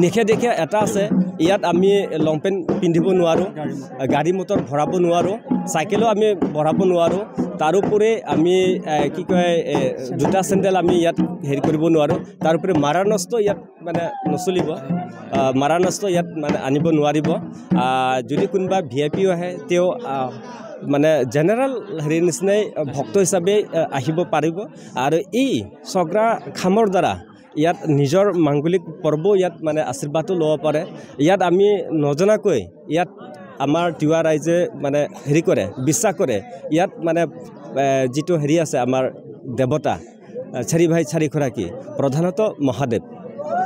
নিষেধাজ্ঞা এটা আছে ইয়াত আমি লং পেণ্ট পিন্ধিব নোৱাৰোঁ গাড়ী মটৰ ভৰাব নোৱাৰোঁ চাইকেলো আমি ভৰাব নোৱাৰোঁ তাৰোপৰি আমি কি কয় জোতা চেণ্ডেল আমি ইয়াত হেৰি কৰিব নোৱাৰোঁ তাৰোপৰি মাৰা নষ্ট ইয়াত মানে নচলিব মাৰা নষ্ট ইয়াত মানে আনিব নোৱাৰিব যদি কোনোবা VIP আহে তেওঁ মানে জেনেৰেল হেৰি নিচিনাই ভক্ত হিচাপে আহিব পাৰিব আৰু এই চগ্ৰা খামৰ দ্বাৰা ইয়াত নিজৰ মাংগলিক পৰ্ব ইয়াত মানে আশীৰ্বাদো ল'ব পাৰে ইয়াত আমি নজনাকৈ ইয়াত আমাৰ তিৱা ৰাইজে মানে হেৰি কৰে বিশ্বাস কৰে ইয়াত মানে যিটো হেৰি আছে আমাৰ দেৱতা চাৰি ভাই চাৰি খৰাকী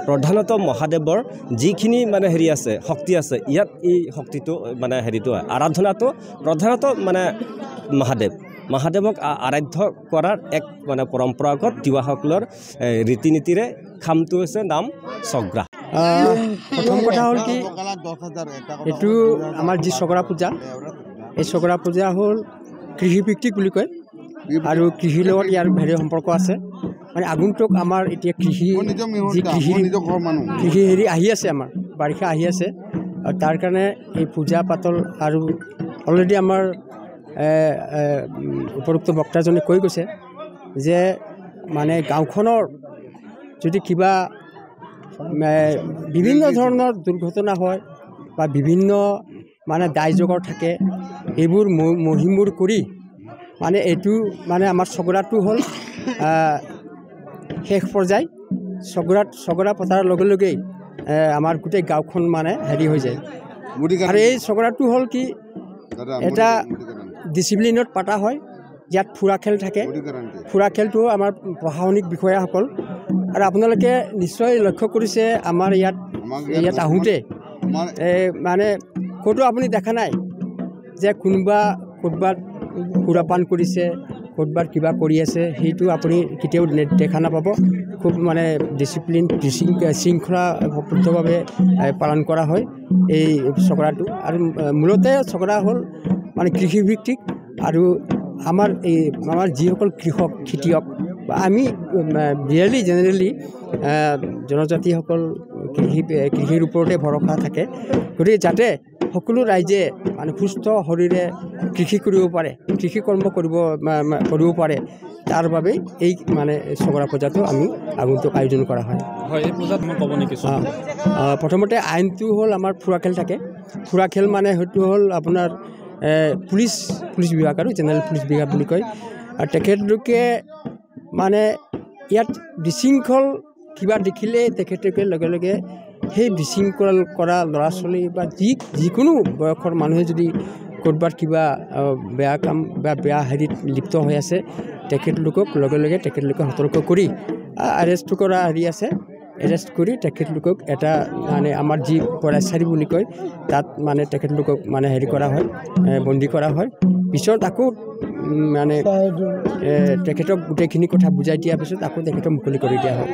প্ৰধানত মহাদেৱৰ যিখিনি মানে হেৰি আছে শক্তি আছে ইয়াত এই শক্তিটো মানে হেৰিটো আৰাধনাটো প্ৰধানত মানে মহাদেৱক আৰাধ্য কৰাৰ এক মানে পৰম্পৰাগত তিৱাসকলৰ ৰীতি নীতিৰে খামটো হৈছে নাম চগ্ৰা প্ৰথম কথা হ'ল কি এইটো আমাৰ যি চগ্ৰা পূজা এই চগ্ৰা পূজা হ'ল কৃষিভিত্তিক বুলি কয় আৰু কৃষিৰ লগত ইয়াৰ হেৰি সম্পৰ্ক আছে মানে আগন্তুক আমাৰ এতিয়া কৃষি হেৰি আহি আছে আমাৰ বাৰিষা আহি আছে আৰু তাৰ কাৰণে এই পূজা পাতল আৰু অলৰেডি আমাৰ উপৰোক্ত বক্তাজনে কৈ গৈছে যে মানে গাঁওখনৰ যদি কিবা বিভিন্ন ধৰণৰ দুৰ্ঘটনা হয় বা বিভিন্ন মানে দায়জগৰ থাকে এইবোৰ মহিমূৰ কৰি মানে এইটো মানে আমাৰ চগৰাটো হ'ল শেষ পৰ্যায় চগৰা পতাৰ লগে লগেই আমাৰ গোটেই গাঁওখন মানে হেৰি হৈ যায় আৰু এই চগৰাটো হ'ল কি এটা ডিচিপ্লিনত পতা হয় ইয়াত ফুৰা খেল থাকে ফুৰা খেলটো আমাৰ প্ৰশাসনিক বিষয়াসকল আৰু আপোনালোকে নিশ্চয় লক্ষ্য কৰিছে আমাৰ ইয়াত আহোঁতে মানে ক'তো আপুনি দেখা নাই যে ক'ৰবাত সুৰাপান কৰিছে ক'ৰবাত কিবা কৰি আছে সেইটো আপুনি কেতিয়াও দেখা নাপাব খুব মানে ডিচিপ্লিন শৃংখলাবদ্ধভাৱে পালন কৰা হয় এই চগৰাটো আৰু মূলতে চগৰা হ'ল মানে কৃষিভিত্তিক আৰু আমাৰ যিসকল কৃষক খেতিয়ক বা আমি জেনেৰেলি জনজাতিসকল কৃষিৰ ওপৰতে ভৰসা থাকে গতিকে যাতে সকলো ৰাইজে মানে সুস্থ শৰীৰে কৃষি কৰিব পাৰে কৃষি কৰ্ম কৰিব পাৰে তাৰ বাবে এই মানে চগৰা পূজাটো আমি আগন্তুক আয়োজন কৰা হয় এই পূজাত মই ক'ব নেকি প্ৰথমতে আইনটো হ'ল আমাৰ ফুৰা খেল থাকে ফুৰা খেল মানে সেইটো হ'ল আপোনাৰ পুলিচ বিভাগ আৰু জেনেৰেল পুলিচ বিভাগ বুলি কয় আৰু তেখেতলোকে মানে ইয়াত বিশৃংখল কিবা দেখিলে তেখেতলোকে লগে লগে সেই বিশৃংখল কৰা ল'ৰা ছোৱালী বা যিকোনো বয়সৰ মানুহে যদি ক'ৰবাত কিবা বেয়া কাম বা বেয়া হেৰিত লিপ্ত হৈ আছে তেখেতলোকক লগে লগে তেখেতলোকে সতৰ্ক কৰি এৰেষ্ট কৰা হেৰি আছে এৰেষ্ট কৰি তেখেতলোকক এটা মানে আমাৰ যি পৰাচাৰী বুলি কয় তাত মানে তেখেতলোকক মানে হেৰি কৰা হয় বন্দী কৰা হয় পিছত আকৌ মানে তেখেতক গোটেইখিনি কথা বুজাই দিয়াৰ পিছত আকৌ তেখেতক মুকলি কৰি দিয়া হয়